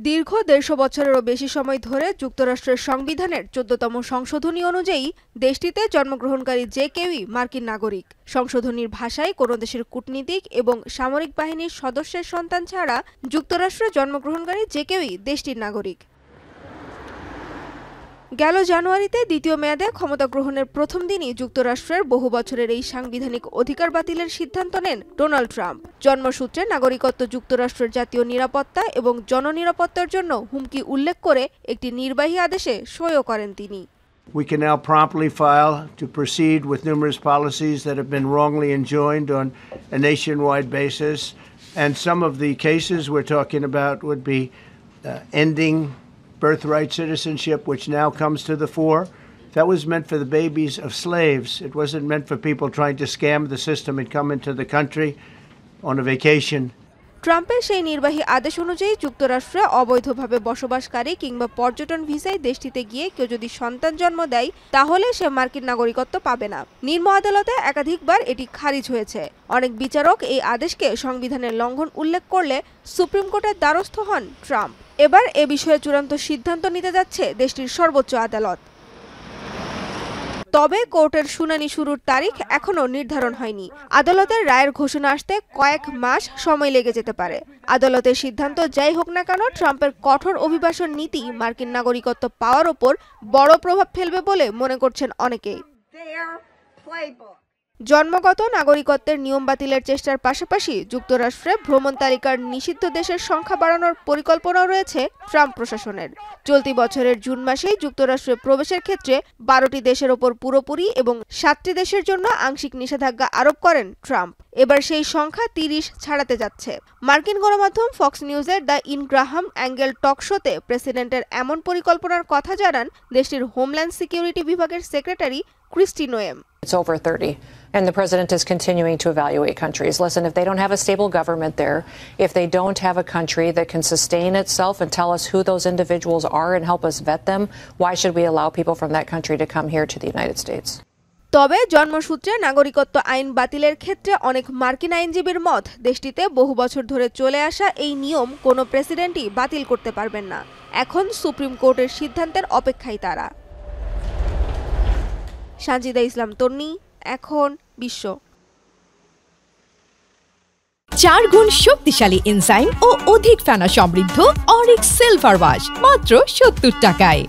দীর্ঘ ১৫০ বছরেরও বেশি সময় ধরে যুক্তরাষ্ট্রের সংবিধানের ১৪তম সংশোধনী অনুযায়ী দেশটিতে জন্মগ্রহণকারী যে কেউই মার্কিন নাগরিক। সংশোধনীর ভাষায় কোনো দেশের কূটনীতিক এবং সামরিক বাহিনীর সদস্যের সন্তান ছাড়া যুক্তরাষ্ট্রে জন্মগ্রহণকারী যে কেউই দেশটির নাগরিক। গেল জানুয়ারিতে দ্বিতীয় মেয়াদে ক্ষমতা গ্রহণের প্রথম দিনই যুক্তরাষ্ট্রের বহু বছরের এই সাংবিধানিক অধিকার বাতিলের সিদ্ধান্ত নেন ডোনাল্ড ট্রাম্প। জন্মসূত্রে নাগরিকত্ব যুক্তরাষ্ট্রের জাতীয় নিরাপত্তা এবং জননিরাপত্তার জন্য হুমকি উল্লেখ করে একটি নির্বাহী আদেশে সইও করেন তিনি। We can now promptly file to proceed with numerous policies that have been wrongly enjoined on a nationwide basis. And some of the cases we're talking about would be ending birthright citizenship, which now comes to the fore. That was meant for the babies of slaves. It wasn't meant for people trying to scam the system and come into the country on a vacation. ট্রাম্পের সেই নির্বাহী আদেশ অনুযায়ী যুক্তরাষ্ট্রে অবৈধভাবে বসবাসকারী কিংবা পর্যটন ভিসায় দেশটিতে গিয়ে কেউ যদি সন্তান জন্ম দেয় তাহলে সে মার্কিন নাগরিকত্ব পাবে না। নিম্ন আদালতে একাধিকবার এটি খারিজ হয়েছে। অনেক বিচারক এই আদেশকে সংবিধানের লঙ্ঘন উল্লেখ করলে সুপ্রিম কোর্টের দ্বারস্থ হন ট্রাম্প। এবার এ বিষয়ে চূড়ান্ত সিদ্ধান্ত নিতে যাচ্ছে দেশটির সর্বোচ্চ আদালত। তবে কোর্টের শুনানি শুরুর তারিখ এখনও নির্ধারণ হয়নি। আদালতের রায়ের ঘোষণা আসতে কয়েক মাস সময় লেগে যেতে পারে। আদালতের সিদ্ধান্ত যাই হোক না কেন, ট্রাম্পের কঠোর অভিবাসন নীতি মার্কিন নাগরিকত্ব পাওয়ার ওপর বড় প্রভাব ফেলবে বলে মনে করছেন অনেকেই। জন্মগত নাগরিকত্বের নিয়ম বাতিলের চেষ্টার পাশাপাশি যুক্তরাষ্ট্রে ভ্রমণ তালিকার নিষিদ্ধ দেশের সংখ্যা বাড়ানোর পরিকল্পনাও রয়েছে ট্রাম্প প্রশাসনের। চলতি বছরের জুন মাসেই যুক্তরাষ্ট্রে প্রবেশের ক্ষেত্রে ১২টি দেশের ওপর পুরোপুরি এবং ৭টি দেশের জন্য আংশিক নিষেধাজ্ঞা আরোপ করেন ট্রাম্প। এবার সেই সংখ্যা ৩০ ছাড়াতে যাচ্ছে। মার্কিন গণমাধ্যম ফক্স নিউজের দ্য ইনগ্রাহাম অ্যাঙ্গেল টক শোতে প্রেসিডেন্টের এমন পরিকল্পনার কথা জানান দেশটির হোমল্যান্ড সিকিউরিটি বিভাগের secretary Kristi Noem. It's over 30, and the president is continuing to evaluate countries. Listen, if they don't have a stable government there, if they don't have a country that can sustain itself and tell us who those individuals are and help us vet them, why should we allow people from that country to come here to the United States? তবে জন্মসূত্রে নাগরিকত্ব আইন বাতিলের ক্ষেত্রে অনেক মার্কিন আইনজীবীর মত, দেশটিতে বহু বছর ধরে চলে আসা এই নিয়ম কোনো প্রেসিডেন্টই বাতিল করতে পারবেন না। এখন সুপ্রিম কোর্টের সিদ্ধান্তের অপেক্ষায় তারা। সানজিদা ইসলাম তন্নি, এখন বিশ্ব। ৪ গুণ শক্তিশালী এনজাইম ও অধিক ফেনা সমৃদ্ধ অরিক সিলভার ওয়াশ মাত্র ৭০ টাকায়।